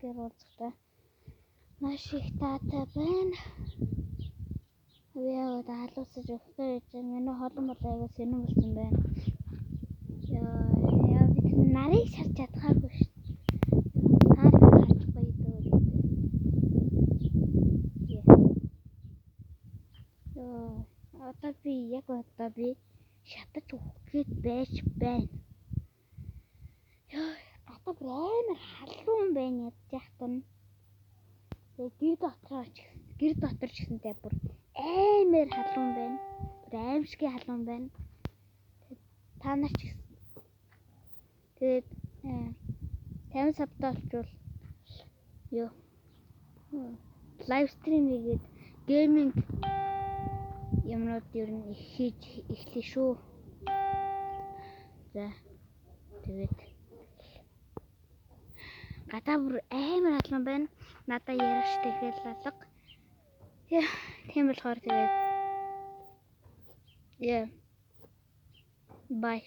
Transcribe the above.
дээр уулзахтай. Маш их таатай байна. Яа даалуусаж өгөх гэж миний холон бол аяга сэнэн болсон байна. Яа бид нарыг шарч чадхаагүй шүү. Таарах харахгүй дөө. Одоо би шатаж өгөх гээд байж байна. Одоо амар халуун байна ядчих тань. Гэр дотор ч гэсэнтэй бүр амар халуун байна. Аимшигын халуун байна. Та нар ч гэсэн. Тэгээд 50 сабтай болчвол лайв стрим хийгээд гейминг юмнууд ер нь хийж эхлэе шүү. За тэгээд гадаа бүр амар халуун байна. Надаа ярих тэгэл алга. Тийм болохоор тэгээд бай.